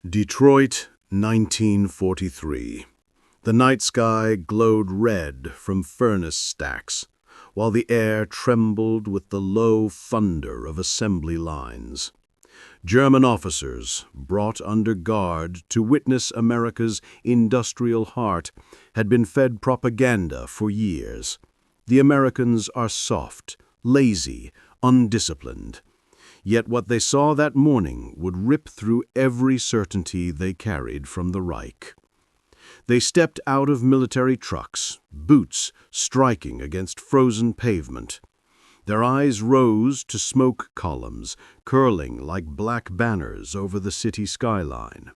Detroit, 1943. The night sky glowed red from furnace stacks, while the air trembled with the low thunder of assembly lines. German officers, brought under guard to witness America's industrial heart, had been fed propaganda for years. The Americans are soft, lazy, undisciplined. Yet what they saw that morning would rip through every certainty they carried from the Reich. They stepped out of military trucks, boots striking against frozen pavement. Their eyes rose to smoke columns curling like black banners over the city skyline.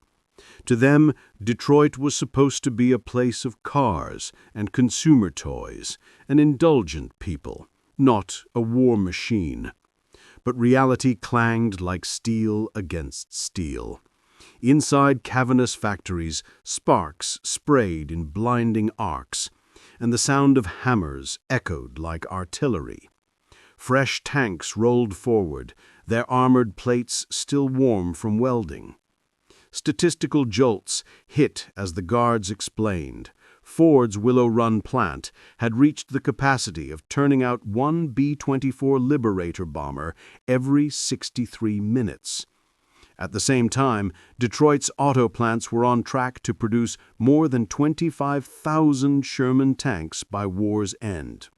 To them, Detroit was supposed to be a place of cars and consumer toys, an indulgent people, not a war machine. But reality clanged like steel against steel. Inside cavernous factories, sparks sprayed in blinding arcs, and the sound of hammers echoed like artillery. Fresh tanks rolled forward, their armored plates still warm from welding. Statistical jolts hit as the guards explained. Ford's Willow Run plant had reached the capacity of turning out one B-24 Liberator bomber every 63 minutes. At the same time, Detroit's auto plants were on track to produce more than 25,000 Sherman tanks by war's end.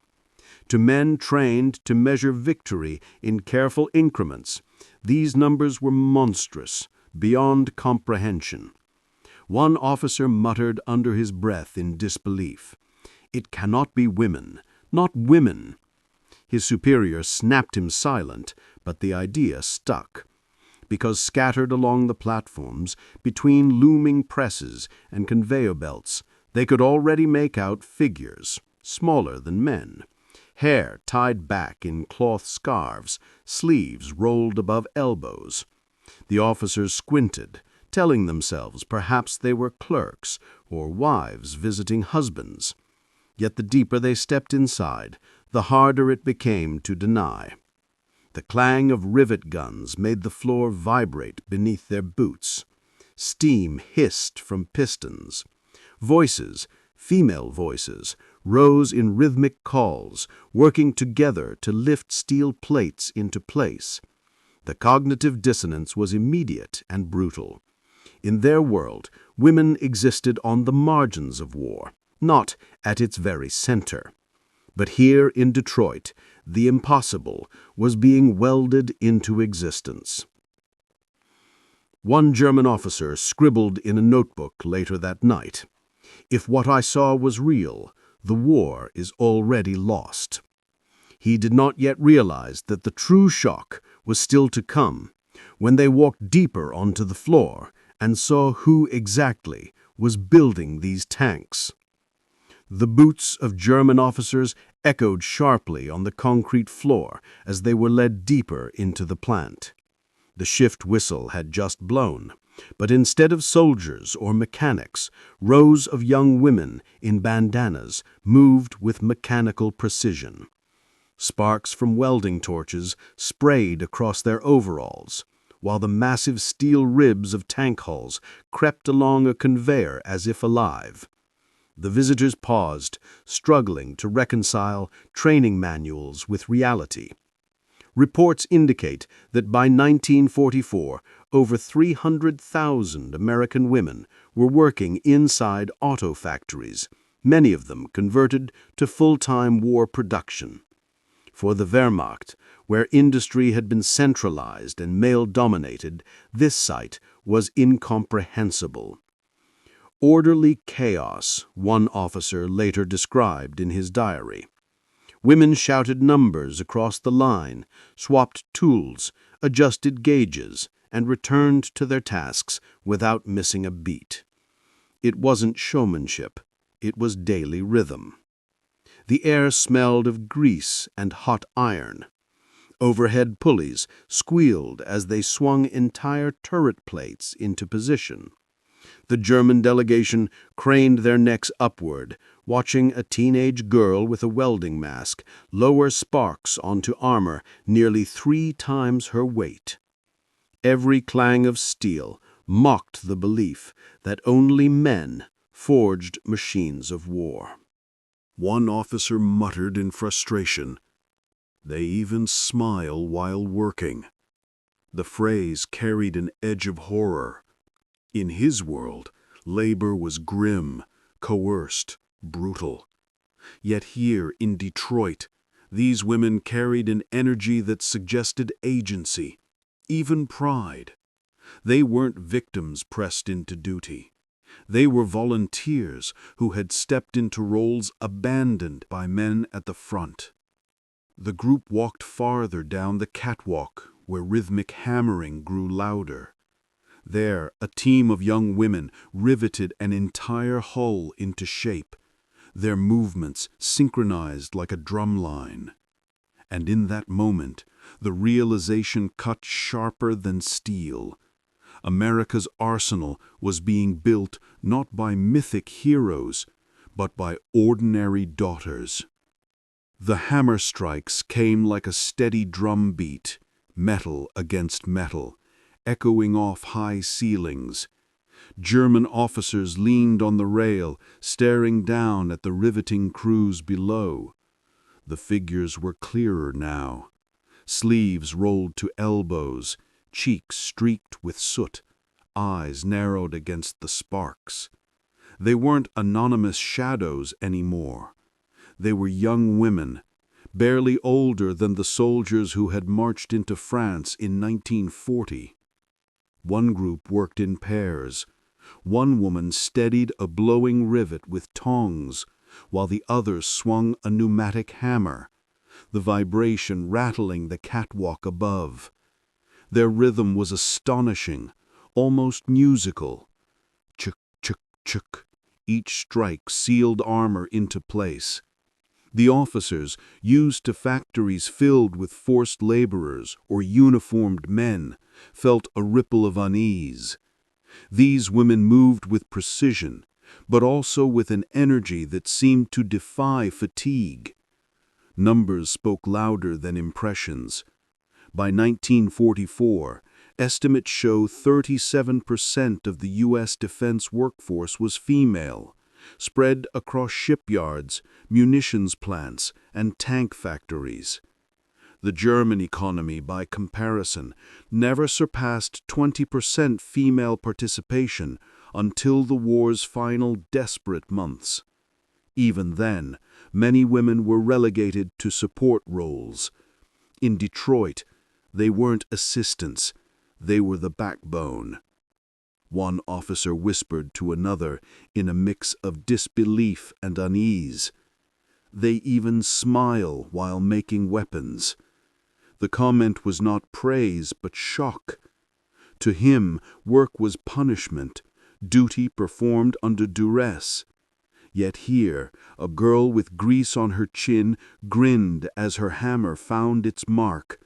To men trained to measure victory in careful increments, these numbers were monstrous, beyond comprehension. One officer muttered under his breath in disbelief, "It cannot be women, not women." His superior snapped him silent, but the idea stuck, because scattered along the platforms, between looming presses and conveyor belts, they could already make out figures, smaller than men, hair tied back in cloth scarves, sleeves rolled above elbows. The officers squinted, telling themselves perhaps they were clerks or wives visiting husbands. Yet the deeper they stepped inside, the harder it became to deny. The clang of rivet guns made the floor vibrate beneath their boots. Steam hissed from pistons. Voices, female voices, rose in rhythmic calls, working together to lift steel plates into place. The cognitive dissonance was immediate and brutal. In their world, women existed on the margins of war, not at its very center. But here in Detroit, the impossible was being welded into existence. One German officer scribbled in a notebook later that night, "If what I saw was real, the war is already lost." He did not yet realize that the true shock was still to come, when they walked deeper onto the floor and saw who exactly was building these tanks. The boots of German officers echoed sharply on the concrete floor as they were led deeper into the plant. The shift whistle had just blown, but instead of soldiers or mechanics, rows of young women in bandanas moved with mechanical precision. Sparks from welding torches sprayed across their overalls, while the massive steel ribs of tank hulls crept along a conveyor as if alive. The visitors paused, struggling to reconcile training manuals with reality. Reports indicate that by 1944, over 300,000 American women were working inside auto factories, many of them converted to full-time war production. For the Wehrmacht, where industry had been centralized and male-dominated, this sight was incomprehensible. Orderly chaos, one officer later described in his diary. Women shouted numbers across the line, swapped tools, adjusted gauges, and returned to their tasks without missing a beat. It wasn't showmanship, it was daily rhythm. The air smelled of grease and hot iron. Overhead pulleys squealed as they swung entire turret plates into position. The German delegation craned their necks upward, watching a teenage girl with a welding mask lower sparks onto armor nearly 3 times her weight. Every clang of steel, mocked the belief that only men forged machines of war. One officer muttered in frustration, "They even smile while working." The phrase carried an edge of horror. In his world, labor was grim, coerced, brutal. Yet here in Detroit, these women carried an energy that suggested agency, even pride. They weren't victims pressed into duty. They were volunteers who had stepped into roles abandoned by men at the front. The group walked farther down the catwalk, where rhythmic hammering grew louder. There, a team of young women riveted an entire hull into shape, their movements synchronized like a drum line. And in that moment, the realization cut sharper than steel. America's arsenal was being built not by mythic heroes, but by ordinary daughters. The hammer strikes came like a steady drum beat, metal against metal, echoing off high ceilings. German officers leaned on the rail, staring down at the riveting crews below. The figures were clearer now. Sleeves rolled to elbows, cheeks streaked with soot, eyes narrowed against the sparks. They weren't anonymous shadows anymore. They were young women, barely older than the soldiers who had marched into France in 1940. One group worked in pairs. One woman steadied a blowing rivet with tongs, while the other swung a pneumatic hammer, the vibration rattling the catwalk above. Their rhythm was astonishing, almost musical. Chuk, chuk, chuk. Each strike sealed armor into place. The officers, used to factories filled with forced laborers or uniformed men, felt a ripple of unease. These women moved with precision, but also with an energy that seemed to defy fatigue. Numbers spoke louder than impressions. By 1944, estimates show 37% of the U.S. defense workforce was female, spread across shipyards, munitions plants, and tank factories. The German economy, by comparison, never surpassed 20% female participation until the war's final desperate months. Even then, many women were relegated to support roles. In Detroit, they weren't assistants, they were the backbone. One officer whispered to another in a mix of disbelief and unease. "They even smile while making weapons." The comment was not praise but shock. To him, work was punishment, duty performed under duress. Yet here, a girl with grease on her chin grinned as her hammer found its mark,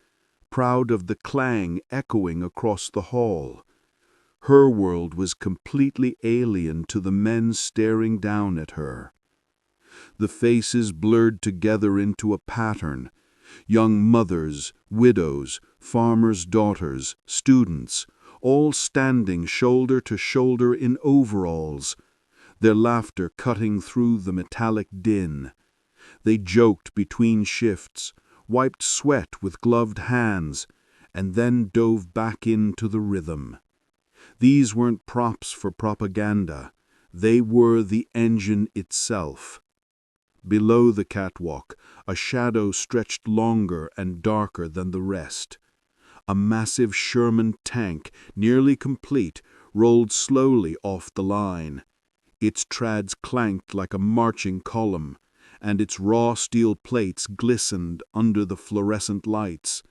proud of the clang echoing across the hall. Her world was completely alien to the men staring down at her. The faces blurred together into a pattern. Young mothers, widows, farmers' daughters, students, all standing shoulder to shoulder in overalls, their laughter cutting through the metallic din. They joked between shifts, wiped sweat with gloved hands, and then dove back into the rhythm. These weren't props for propaganda. They were the engine itself. Below the catwalk, a shadow stretched longer and darker than the rest. A massive Sherman tank, nearly complete, rolled slowly off the line. Its trads clanked like a marching column, and its raw steel plates glistened under the fluorescent lights.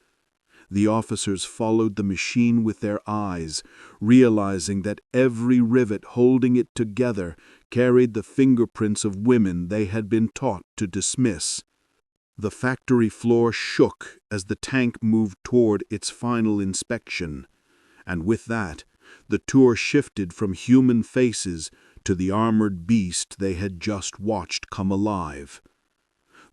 The officers followed the machine with their eyes, realizing that every rivet holding it together carried the fingerprints of women they had been taught to dismiss. The factory floor shook as the tank moved toward its final inspection, and with that, the tour shifted from human faces to the armored beast they had just watched come alive.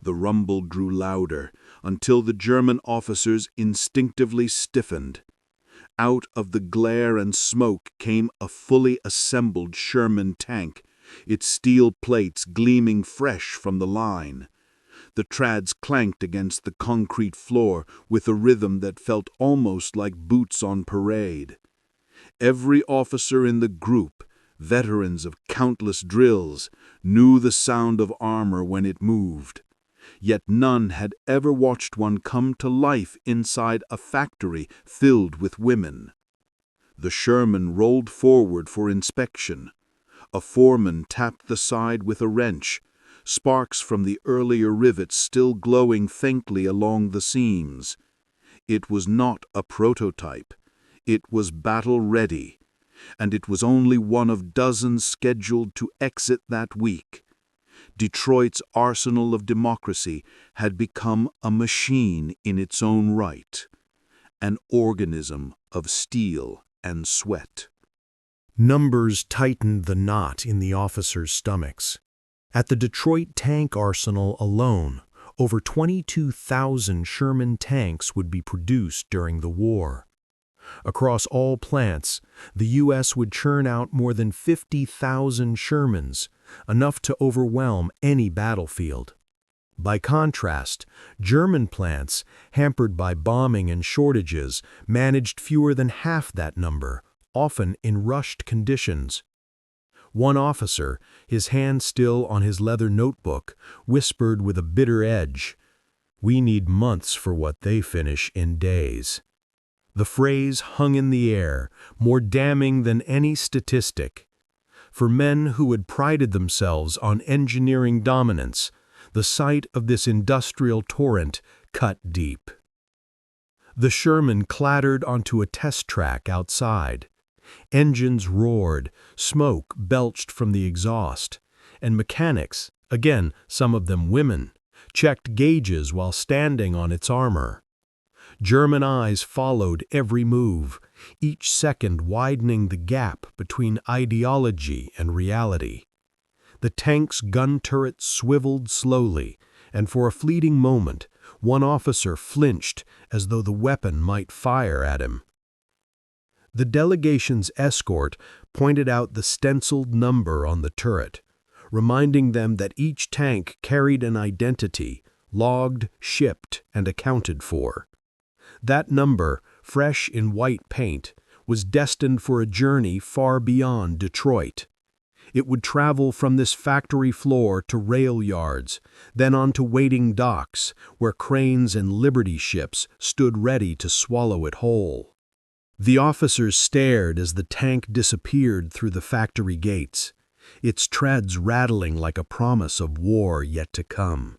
The rumble grew louder until the German officers instinctively stiffened. Out of the glare and smoke came a fully assembled Sherman tank, its steel plates gleaming fresh from the line. The trads clanked against the concrete floor with a rhythm that felt almost like boots on parade. Every officer in the group, veterans of countless drills, knew the sound of armor when it moved. Yet none had ever watched one come to life inside a factory filled with women. The Sherman rolled forward for inspection. A foreman tapped the side with a wrench, sparks from the earlier rivets still glowing faintly along the seams. It was not a prototype. It was battle-ready, and it was only one of dozens scheduled to exit that week. Detroit's arsenal of democracy had become a machine in its own right, an organism of steel and sweat. Numbers tightened the knot in the officers' stomachs. At the Detroit tank arsenal alone, over 22,000 Sherman tanks would be produced during the war. Across all plants, the U.S. would churn out more than 50,000 Shermans, enough to overwhelm any battlefield. By contrast, German plants, hampered by bombing and shortages, managed fewer than half that number, often in rushed conditions. One officer, his hand still on his leather notebook, whispered with a bitter edge, "We need months for what they finish in days." The phrase hung in the air, more damning than any statistic. For men who had prided themselves on engineering dominance, the sight of this industrial torrent cut deep. The Sherman clattered onto a test track outside. Engines roared, smoke belched from the exhaust, and mechanics, again some of them women, checked gauges while standing on its armor. German eyes followed every move, each second widening the gap between ideology and reality. The tank's gun turret swiveled slowly, and for a fleeting moment, one officer flinched as though the weapon might fire at him. The delegation's escort pointed out the stenciled number on the turret, reminding them that each tank carried an identity, logged, shipped, and accounted for. That number, fresh in white paint, was destined for a journey far beyond Detroit. It would travel from this factory floor to rail yards, then on to waiting docks, where cranes and Liberty ships stood ready to swallow it whole. The officers stared as the tank disappeared through the factory gates, its treads rattling like a promise of war yet to come.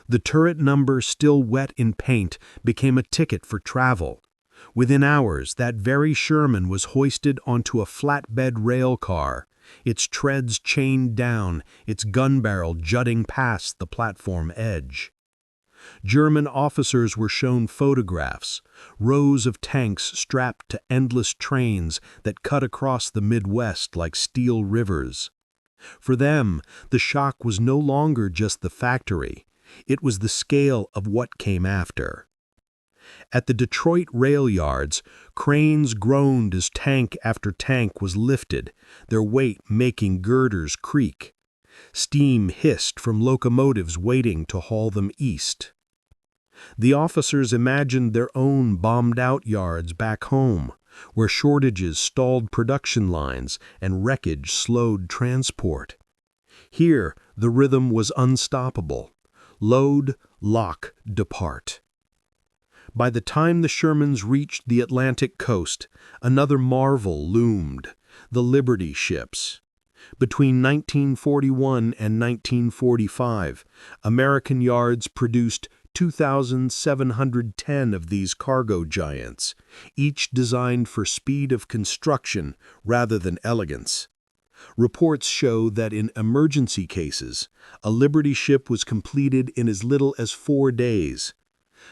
The turret number, still wet in paint, became a ticket for travel. Within hours, that very Sherman was hoisted onto a flatbed rail car, its treads chained down, its gun barrel jutting past the platform edge. German officers were shown photographs, rows of tanks strapped to endless trains that cut across the Midwest like steel rivers. For them, the shock was no longer just the factory. It was the scale of what came after. At the Detroit rail yards, cranes groaned as tank after tank was lifted, their weight making girders creak. Steam hissed from locomotives waiting to haul them east. The officers imagined their own bombed-out yards back home, where shortages stalled production lines and wreckage slowed transport. Here, the rhythm was unstoppable. Load, lock, depart. By the time the Shermans reached the Atlantic coast, another marvel loomed, the Liberty ships. Between 1941 and 1945, American yards produced 2,710 of these cargo giants, each designed for speed of construction rather than elegance. Reports show that in emergency cases, a Liberty ship was completed in as little as 4 days.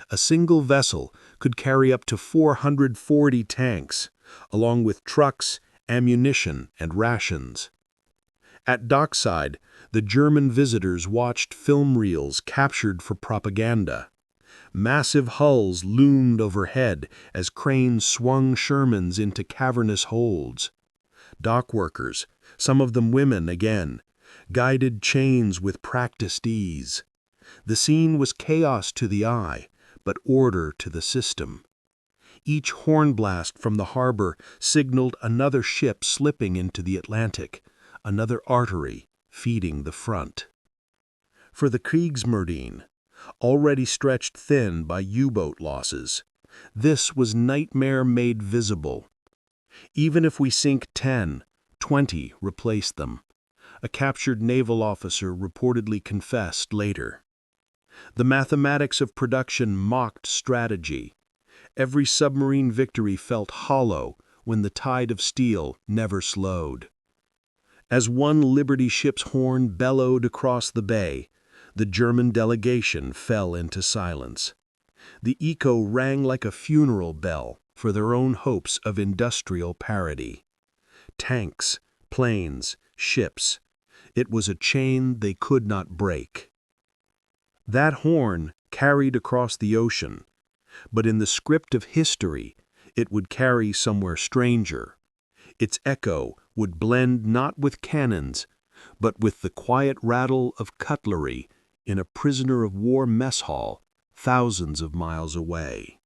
A single vessel could carry up to 440 tanks, along with trucks, ammunition, and rations. At dockside, the German visitors watched film reels captured for propaganda. Massive hulls loomed overhead as cranes swung Shermans into cavernous holds. Dock workers, some of them women again, guided chains with practiced ease. The scene was chaos to the eye, but order to the system. Each horn blast from the harbor signaled another ship slipping into the Atlantic, another artery feeding the front. For the Kriegsmarine, already stretched thin by U-boat losses, this was nightmare made visible. Even if we sink 10, 20 replace them, a captured naval officer reportedly confessed later. The mathematics of production mocked strategy. Every submarine victory felt hollow when the tide of steel never slowed. As one Liberty ship's horn bellowed across the bay, the German delegation fell into silence. The echo rang like a funeral bell for their own hopes of industrial parity. Tanks, planes, ships. It was a chain they could not break. That horn carried across the ocean, but in the script of history, it would carry somewhere stranger. Its echo would blend not with cannons, but with the quiet rattle of cutlery in a prisoner-of-war mess hall thousands of miles away.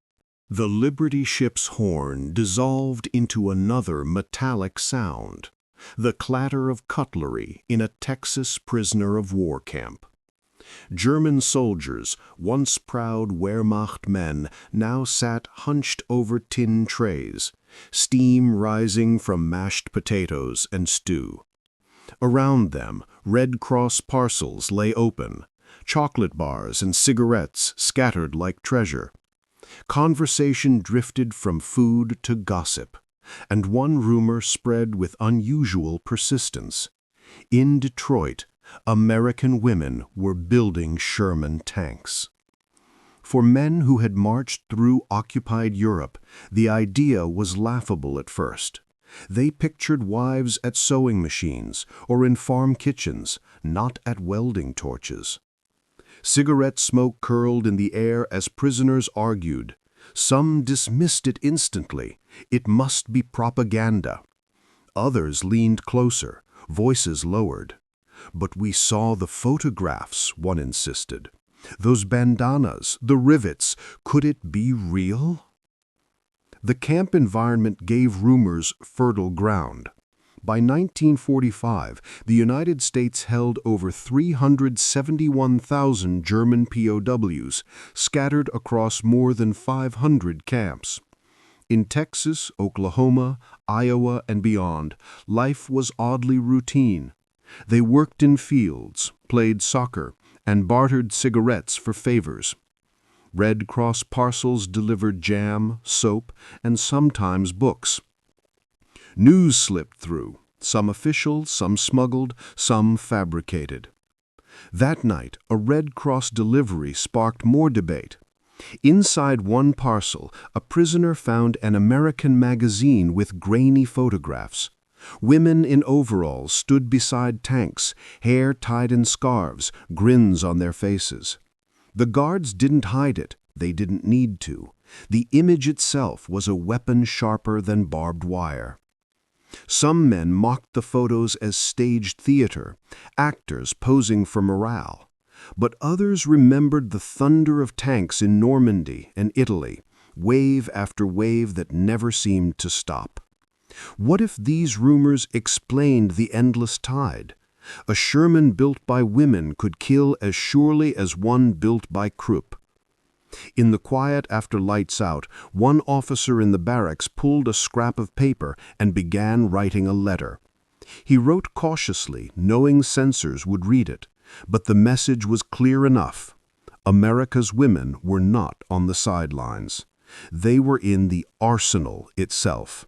The Liberty ship's horn dissolved into another metallic sound, the clatter of cutlery in a Texas prisoner-of-war camp. German soldiers, once proud Wehrmacht men, now sat hunched over tin trays, steam rising from mashed potatoes and stew. Around them, Red Cross parcels lay open, chocolate bars and cigarettes scattered like treasure. Conversation drifted from food to gossip, and one rumor spread with unusual persistence. In Detroit, American women were building Sherman tanks. For men who had marched through occupied Europe, the idea was laughable at first. They pictured wives at sewing machines or in farm kitchens, not at welding torches. Cigarette smoke curled in the air as prisoners argued. Some dismissed it instantly. It must be propaganda. Others leaned closer, voices lowered. But we saw the photographs, one insisted. Those bandanas, the rivets, could it be real? The camp environment gave rumors fertile ground. By 1945, the United States held over 371,000 German POWs, scattered across more than 500 camps. In Texas, Oklahoma, Iowa, and beyond, life was oddly routine. They worked in fields, played soccer, and bartered cigarettes for favors. Red Cross parcels delivered jam, soap, and sometimes books. News slipped through, some official, some smuggled, some fabricated. That night, a Red Cross delivery sparked more debate. Inside one parcel, a prisoner found an American magazine with grainy photographs. Women in overalls stood beside tanks, hair tied in scarves, grins on their faces. The guards didn't hide it. They didn't need to. The image itself was a weapon sharper than barbed wire. Some men mocked the photos as staged theater, actors posing for morale. But others remembered the thunder of tanks in Normandy and Italy, wave after wave that never seemed to stop. What if these rumors explained the endless tide? A Sherman built by women could kill as surely as one built by Krupp. In the quiet after lights out, one officer in the barracks pulled a scrap of paper and began writing a letter. He wrote cautiously, knowing censors would read it, but the message was clear enough. America's women were not on the sidelines. They were in the arsenal itself.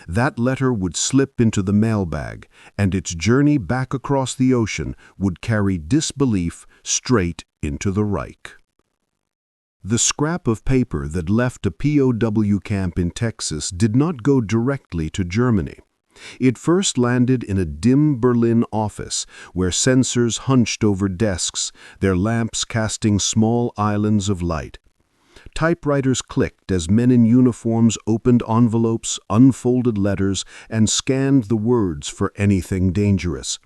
That letter would slip into the mailbag, and its journey back across the ocean would carry disbelief straight into the Reich. The scrap of paper that left a POW camp in Texas did not go directly to Germany. It first landed in a dim Berlin office where censors hunched over desks, their lamps casting small islands of light. Typewriters clicked as men in uniforms opened envelopes, unfolded letters, and scanned the words for anything dangerous.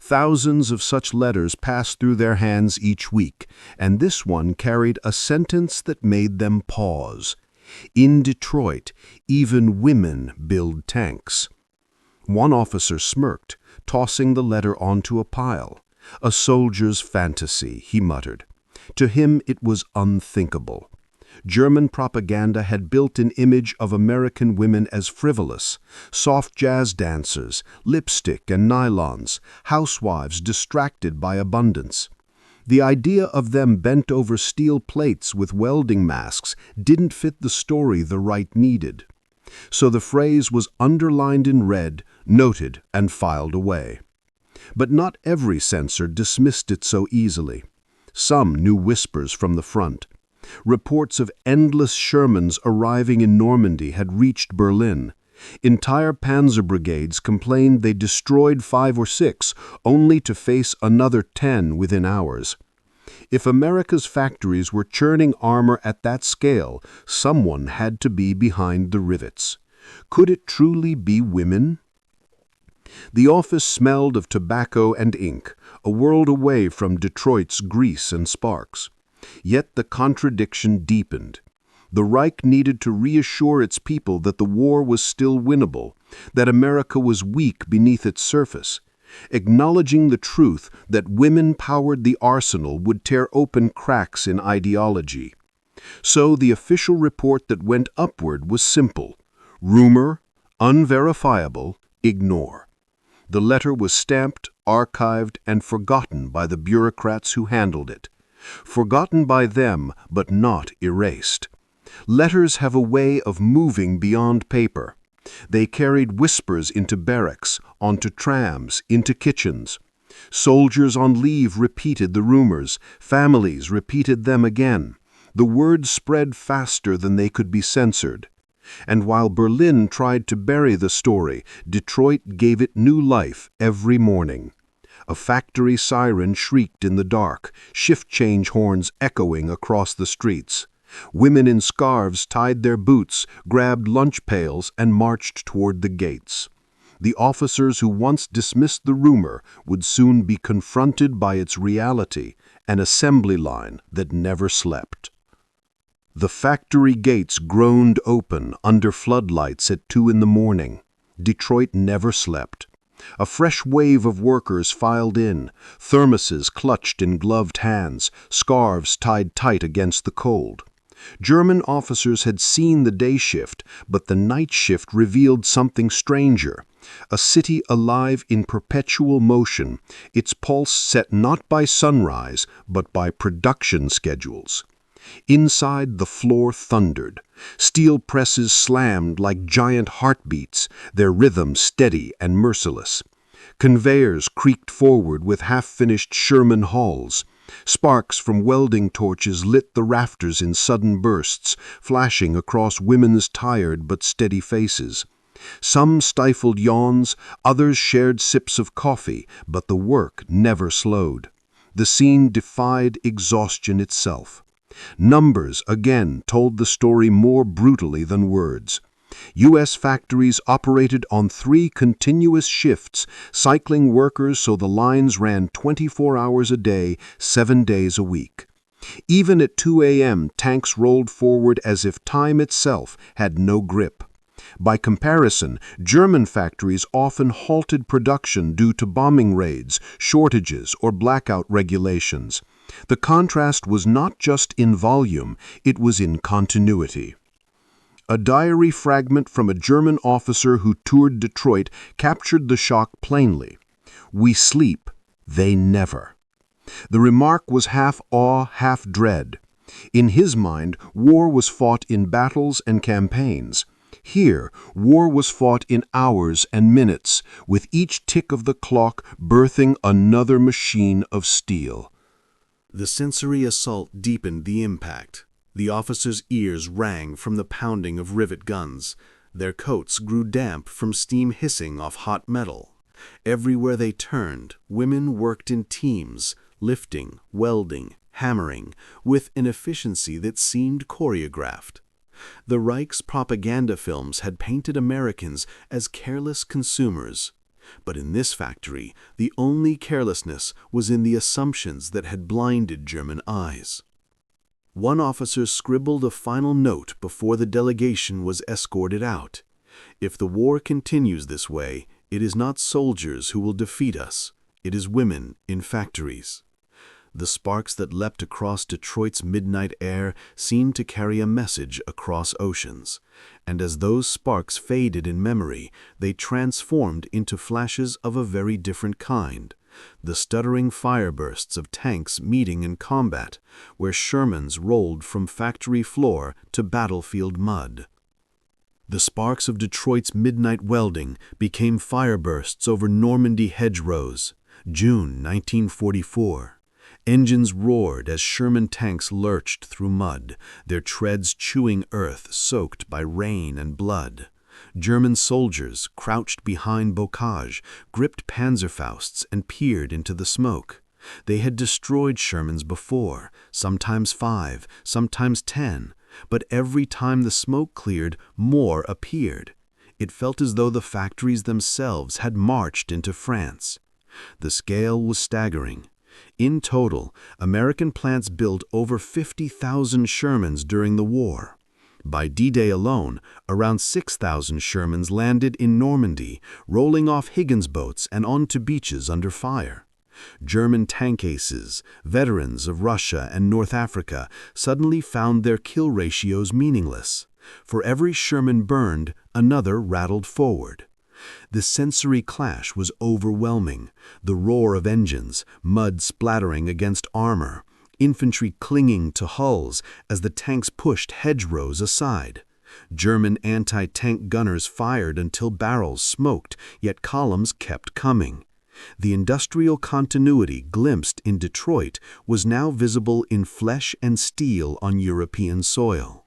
Thousands of such letters passed through their hands each week, and this one carried a sentence that made them pause. In Detroit, even women build tanks. One officer smirked, tossing the letter onto a pile. A soldier's fantasy, he muttered. To him it was unthinkable. German propaganda had built an image of American women as frivolous, soft jazz dancers, lipstick and nylons, housewives distracted by abundance. The idea of them bent over steel plates with welding masks didn't fit the story the right needed. So the phrase was underlined in red, noted, and filed away. But not every censor dismissed it so easily. Some knew whispers from the front. Reports of endless Shermans arriving in Normandy had reached Berlin. Entire panzer brigades complained they destroyed 5 or 6, only to face another 10 within hours. If America's factories were churning armor at that scale, someone had to be behind the rivets. Could it truly be women? The office smelled of tobacco and ink, a world away from Detroit's grease and sparks. Yet the contradiction deepened. The Reich needed to reassure its people that the war was still winnable, that America was weak beneath its surface. Acknowledging the truth that women powered the arsenal would tear open cracks in ideology. So the official report that went upward was simple. Rumor, unverifiable, ignore. The letter was stamped, archived, and forgotten by the bureaucrats who handled it. Forgotten by them, but not erased. Letters have a way of moving beyond paper. They carried whispers into barracks, onto trams, into kitchens. Soldiers on leave repeated the rumors. Families repeated them again. The word spread faster than they could be censored. And while Berlin tried to bury the story, Detroit gave it new life every morning. A factory siren shrieked in the dark, shift change horns echoing across the streets. Women in scarves tied their boots, grabbed lunch pails, and marched toward the gates. The officers who once dismissed the rumor would soon be confronted by its reality, an assembly line that never slept. The factory gates groaned open under floodlights at 2 a.m. Detroit never slept. A fresh wave of workers filed in, thermoses clutched in gloved hands, scarves tied tight against the cold. German officers had seen the day shift, but the night shift revealed something stranger. A city alive in perpetual motion, its pulse set not by sunrise, but by production schedules. Inside, the floor thundered. Steel presses slammed like giant heartbeats, their rhythm steady and merciless. Conveyors creaked forward with half-finished Sherman hulls. Sparks from welding torches lit the rafters in sudden bursts, flashing across women's tired but steady faces. Some stifled yawns, others shared sips of coffee, but the work never slowed. The scene defied exhaustion itself. Numbers, again, told the story more brutally than words. U.S. factories operated on 3 continuous shifts, cycling workers so the lines ran 24 hours a day, 7 days a week. Even at 2 a.m., tanks rolled forward as if time itself had no grip. By comparison, German factories often halted production due to bombing raids, shortages, or blackout regulations. The contrast was not just in volume, it was in continuity. A diary fragment from a German officer who toured Detroit captured the shock plainly. "We sleep, they never." The remark was half awe, half dread. In his mind, war was fought in battles and campaigns. Here, war was fought in hours and minutes, with each tick of the clock birthing another machine of steel. The sensory assault deepened the impact. The officers' ears rang from the pounding of rivet guns. Their coats grew damp from steam hissing off hot metal. Everywhere they turned, women worked in teams, lifting, welding, hammering, with an efficiency that seemed choreographed. The Reich's propaganda films had painted Americans as careless consumers. But in this factory, the only carelessness was in the assumptions that had blinded German eyes. One officer scribbled a final note before the delegation was escorted out. "If the war continues this way, it is not soldiers who will defeat us. It is women in factories." The sparks that leapt across Detroit's midnight air seemed to carry a message across oceans. And as those sparks faded in memory, they transformed into flashes of a very different kind. The stuttering firebursts of tanks meeting in combat, where Shermans rolled from factory floor to battlefield mud. The sparks of Detroit's midnight welding became firebursts over Normandy hedgerows. June 1944. Engines roared as Sherman tanks lurched through mud, their treads chewing earth soaked by rain and blood. German soldiers, crouched behind bocage, gripped Panzerfausts and peered into the smoke. They had destroyed Shermans before, sometimes 5, sometimes 10, but every time the smoke cleared, more appeared. It felt as though the factories themselves had marched into France. The scale was staggering. In total, American plants built over 50,000 Shermans during the war. By D-Day alone, around 6,000 Shermans landed in Normandy, rolling off Higgins boats and onto beaches under fire. German tank aces, veterans of Russia and North Africa, suddenly found their kill ratios meaningless. For every Sherman burned, another rattled forward. The sensory clash was overwhelming. The roar of engines, mud splattering against armor, infantry clinging to hulls as the tanks pushed hedgerows aside. German anti-tank gunners fired until barrels smoked, yet columns kept coming. The industrial continuity glimpsed in Detroit was now visible in flesh and steel on European soil.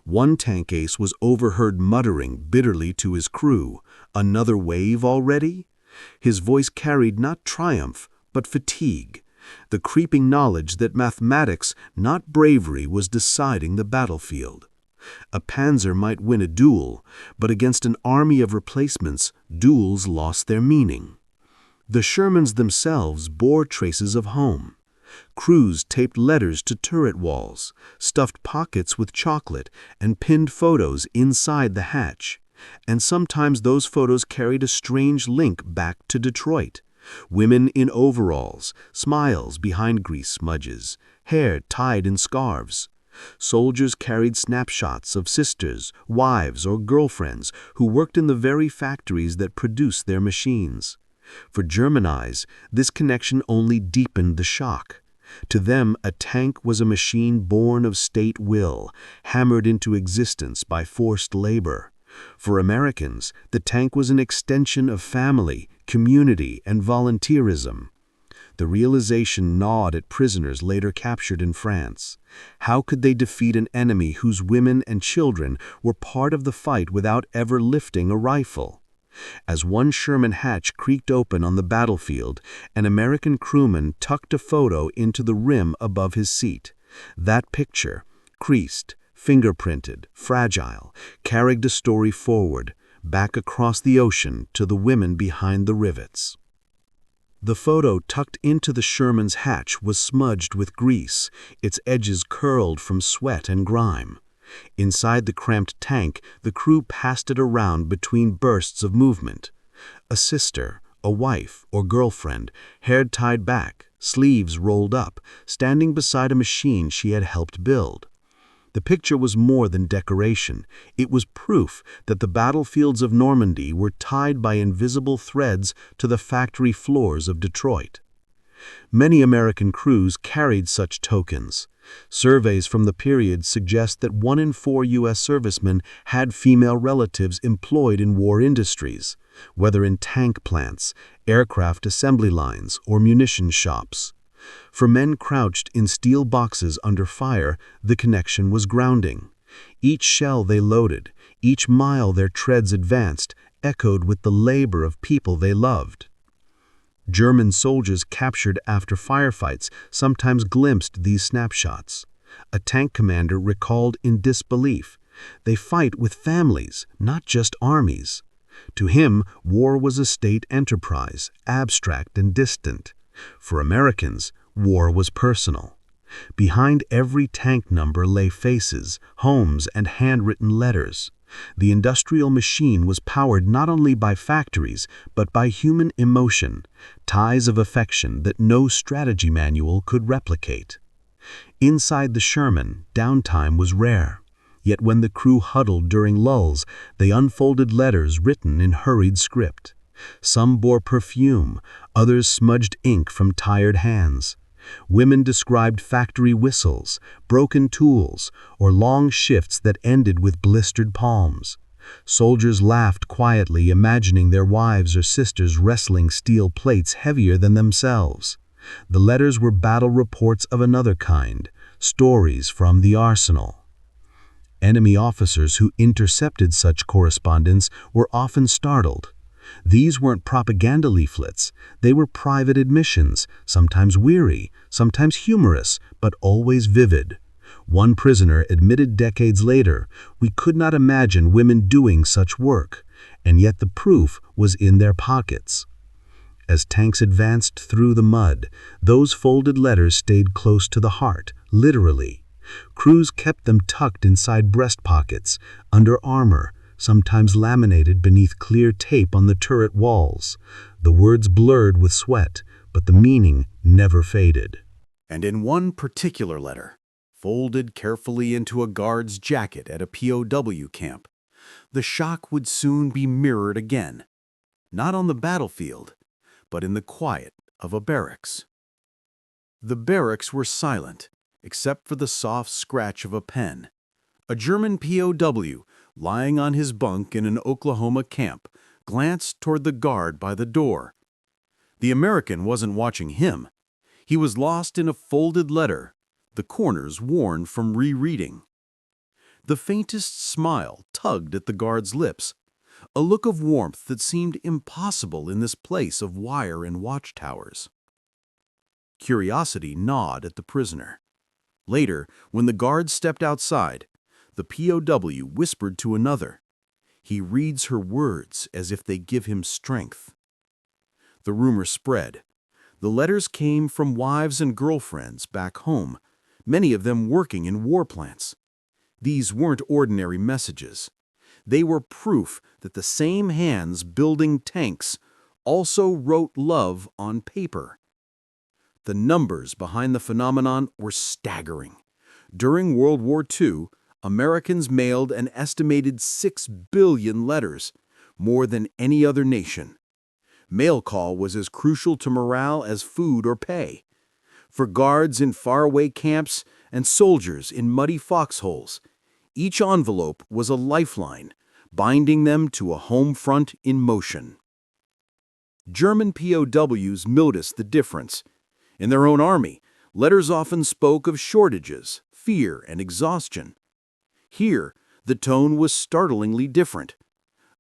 One tank ace was overheard muttering bitterly to his crew, "Another wave already?" His voice carried not triumph, but fatigue, the creeping knowledge that mathematics, not bravery, was deciding the battlefield. A panzer might win a duel, but against an army of replacements, duels lost their meaning. The Shermans themselves bore traces of home. Crews taped letters to turret walls, stuffed pockets with chocolate, and pinned photos inside the hatch. And sometimes those photos carried a strange link back to Detroit. Women in overalls, smiles behind grease smudges, hair tied in scarves. Soldiers carried snapshots of sisters, wives, or girlfriends who worked in the very factories that produced their machines. For German eyes, this connection only deepened the shock. To them, a tank was a machine born of state will, hammered into existence by forced labor. For Americans, the tank was an extension of family, community, and volunteerism. The realization gnawed at prisoners later captured in France. How could they defeat an enemy whose women and children were part of the fight without ever lifting a rifle? As one Sherman hatch creaked open on the battlefield, an American crewman tucked a photo into the rim above his seat. That picture, creased, fingerprinted, fragile, carried a story forward, back across the ocean to the women behind the rivets. The photo tucked into the Sherman's hatch was smudged with grease, its edges curled from sweat and grime. Inside the cramped tank, the crew passed it around between bursts of movement. A sister, a wife, or girlfriend, hair tied back, sleeves rolled up, standing beside a machine she had helped build. The picture was more than decoration. It was proof that the battlefields of Normandy were tied by invisible threads to the factory floors of Detroit. Many American crews carried such tokens. Surveys from the period suggest that 1 in 4 U.S. servicemen had female relatives employed in war industries, whether in tank plants, aircraft assembly lines, or munition shops. For men crouched in steel boxes under fire, the connection was grounding. Each shell they loaded, each mile their treads advanced, echoed with the labor of people they loved. German soldiers captured after firefights sometimes glimpsed these snapshots. A tank commander recalled in disbelief, "They fight with families, not just armies." To him, war was a state enterprise, abstract and distant. For Americans, war was personal. Behind every tank number lay faces, homes, and handwritten letters. The industrial machine was powered not only by factories, but by human emotion, ties of affection that no strategy manual could replicate. Inside the Sherman, downtime was rare. Yet when the crew huddled during lulls, they unfolded letters written in hurried script. Some bore perfume, others smudged ink from tired hands. Women described factory whistles, broken tools, or long shifts that ended with blistered palms. Soldiers laughed quietly, imagining their wives or sisters wrestling steel plates heavier than themselves. The letters were battle reports of another kind, stories from the arsenal. Enemy officers who intercepted such correspondence were often startled. These weren't propaganda leaflets, they were private admissions, sometimes weary, sometimes humorous, but always vivid. One prisoner admitted decades later, "We could not imagine women doing such work," and yet the proof was in their pockets. As tanks advanced through the mud, those folded letters stayed close to the heart, literally. Crews kept them tucked inside breast pockets, under armor, sometimes laminated beneath clear tape on the turret walls. The words blurred with sweat, but the meaning never faded. And in one particular letter, folded carefully into a guard's jacket at a POW camp, the shock would soon be mirrored again, not on the battlefield, but in the quiet of a barracks. The barracks were silent, except for the soft scratch of a pen. A German POW, lying on his bunk in an Oklahoma camp, glanced toward the guard by the door. The American wasn't watching him. He was lost in a folded letter, the corners worn from rereading. The faintest smile tugged at the guard's lips, a look of warmth that seemed impossible in this place of wire and watchtowers. Curiosity gnawed at the prisoner. Later, when the guard stepped outside, the POW whispered to another, "He reads her words as if they give him strength." The rumor spread. The letters came from wives and girlfriends back home, many of them working in war plants. These weren't ordinary messages. They were proof that the same hands building tanks also wrote love on paper. The numbers behind the phenomenon were staggering. During World War II, Americans mailed an estimated 6 billion letters, more than any other nation. Mail call was as crucial to morale as food or pay. For guards in faraway camps and soldiers in muddy foxholes, each envelope was a lifeline, binding them to a home front in motion. German POWs noticed the difference. In their own army, letters often spoke of shortages, fear, and exhaustion. Here, the tone was startlingly different.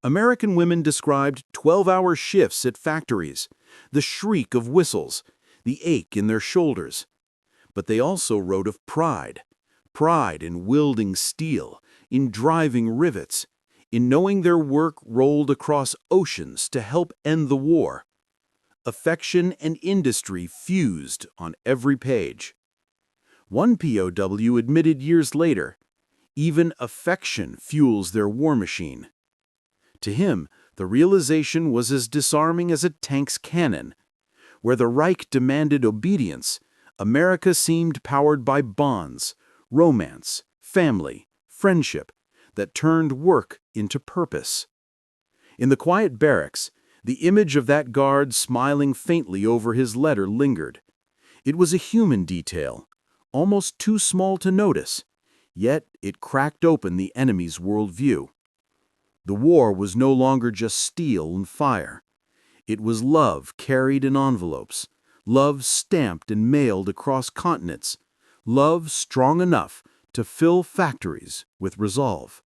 American women described 12-hour shifts at factories, the shriek of whistles, the ache in their shoulders. But they also wrote of pride in wielding steel, in driving rivets, in knowing their work rolled across oceans to help end the war. Affection and industry fused on every page. One POW admitted years later, "Even affection fuels their war machine." To him, the realization was as disarming as a tank's cannon. Where the Reich demanded obedience, America seemed powered by bonds, romance, family, friendship, that turned work into purpose. In the quiet barracks, the image of that guard smiling faintly over his letter lingered. It was a human detail, almost too small to notice, yet it cracked open the enemy's worldview. The war was no longer just steel and fire. It was love carried in envelopes, love stamped and mailed across continents, love strong enough to fill factories with resolve.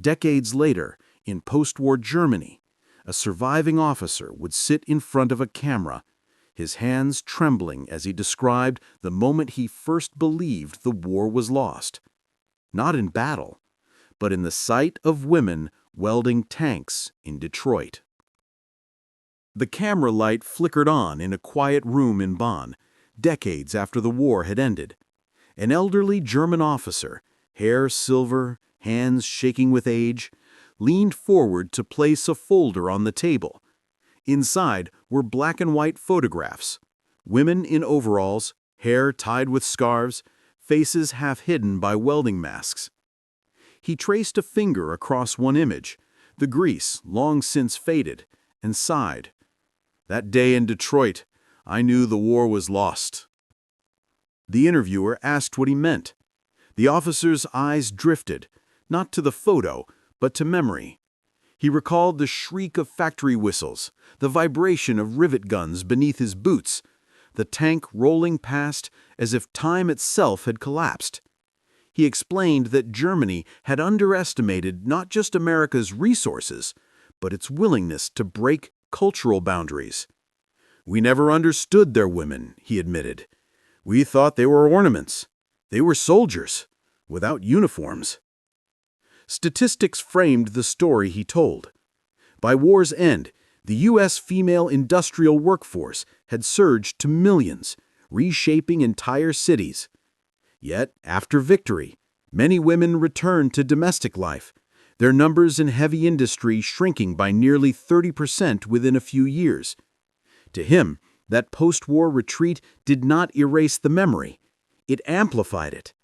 Decades later, in post-war Germany, A surviving officer would sit in front of a camera, his hands trembling as he described the moment he first believed the war was lost. Not in battle, but in the sight of women welding tanks in Detroit. The camera light flickered on in a quiet room in Bonn, decades after the war had ended. An elderly German officer, hair silver, hands shaking with age, leaned forward to place a folder on the table. Inside were black and white photographs. Women in overalls, hair tied with scarves, faces half hidden by welding masks. He traced a finger across one image, the grease long since faded, and sighed. That day in Detroit, I knew the war was lost. The interviewer asked what he meant. The officer's eyes drifted, not to the photo, but to memory. He recalled the shriek of factory whistles, the vibration of rivet guns beneath his boots, the tank rolling past as if time itself had collapsed. He explained that Germany had underestimated not just America's resources, but its willingness to break cultural boundaries. We never understood their women, he admitted. We thought they were ornaments. They were soldiers, without uniforms. Statistics framed the story he told. By war's end, the U.S. female industrial workforce had surged to millions, reshaping entire cities. Yet, after victory, many women returned to domestic life, their numbers in heavy industry shrinking by nearly 30% within a few years. To him, that post-war retreat did not erase the memory. It amplified it.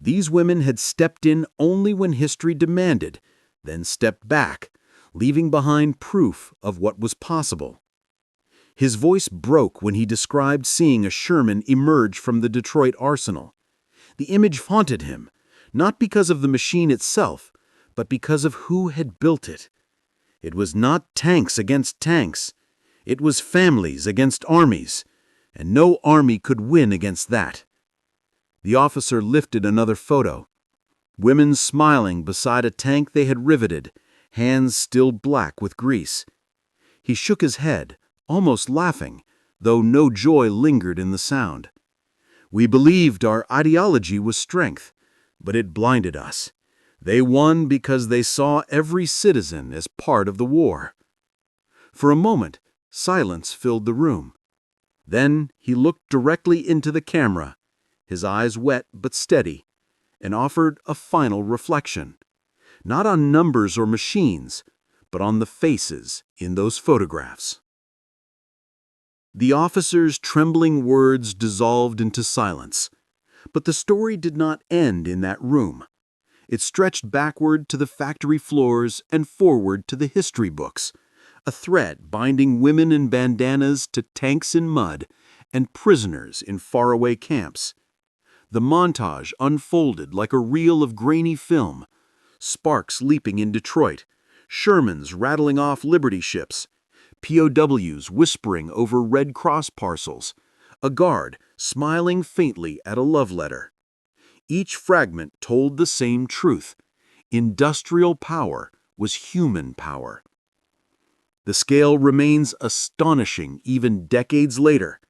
These women had stepped in only when history demanded, then stepped back, leaving behind proof of what was possible. His voice broke when he described seeing a Sherman emerge from the Detroit arsenal. The image haunted him, not because of the machine itself, but because of who had built it. It was not tanks against tanks. It was families against armies, and no army could win against that. The officer lifted another photo. Women smiling beside a tank they had riveted, hands still black with grease. He shook his head, almost laughing, though no joy lingered in the sound. We believed our ideology was strength, but it blinded us. They won because they saw every citizen as part of the war. For a moment, silence filled the room. Then he looked directly into the camera, his eyes wet but steady, and offered a final reflection, not on numbers or machines, but on the faces in those photographs. The officer's trembling words dissolved into silence, but the story did not end in that room. It stretched backward to the factory floors and forward to the history books, a thread binding women in bandanas to tanks in mud and prisoners in faraway camps. The montage unfolded like a reel of grainy film, sparks leaping in Detroit, Shermans rattling off Liberty ships, POWs whispering over Red Cross parcels, a guard smiling faintly at a love letter. Each fragment told the same truth. Industrial power was human power. The scale remains astonishing even decades later.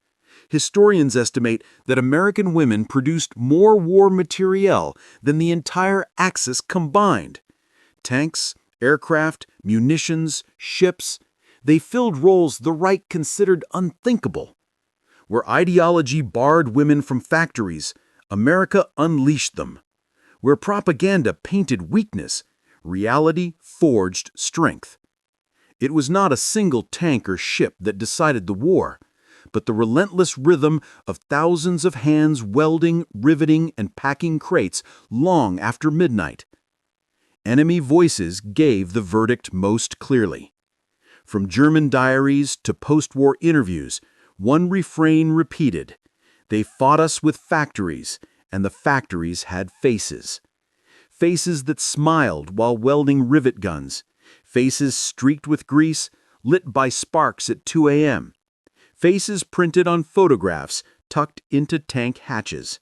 Historians estimate that American women produced more war materiel than the entire Axis combined. Tanks, aircraft, munitions, ships, they filled roles the Reich considered unthinkable. Where ideology barred women from factories, America unleashed them. Where propaganda painted weakness, reality forged strength. It was not a single tank or ship that decided the war, but the relentless rhythm of thousands of hands welding, riveting, and packing crates long after midnight. Enemy voices gave the verdict most clearly. From German diaries to post-war interviews, one refrain repeated: they fought us with factories, and the factories had faces. Faces that smiled while welding rivet guns, faces streaked with grease, lit by sparks at 2 a.m., faces printed on photographs tucked into tank hatches.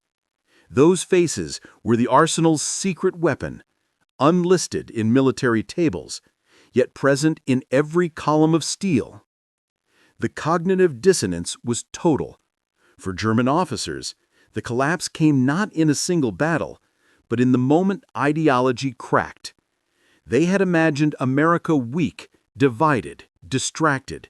Those faces were the arsenal's secret weapon, unlisted in military tables, yet present in every column of steel. The cognitive dissonance was total. For German officers, the collapse came not in a single battle, but in the moment ideology cracked. They had imagined America weak, divided, distracted.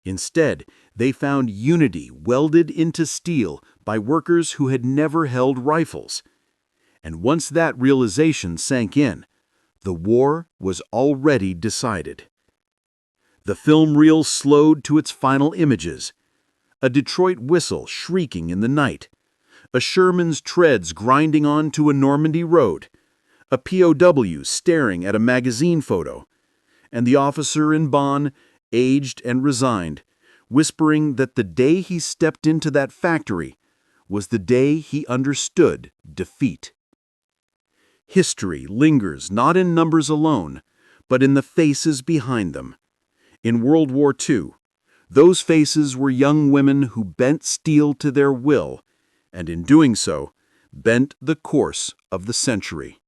Instead, they found unity welded into steel by workers who had never held rifles. And once that realization sank in, the war was already decided. The film reel slowed to its final images. A Detroit whistle shrieking in the night, a Sherman's treads grinding onto a Normandy road, a POW staring at a magazine photo, and the officer in Bonn, aged and resigned, whispering that the day he stepped into that factory was the day he understood defeat. History lingers not in numbers alone, but in the faces behind them. In World War II, those faces were young women who bent steel to their will, and in doing so, bent the course of the century.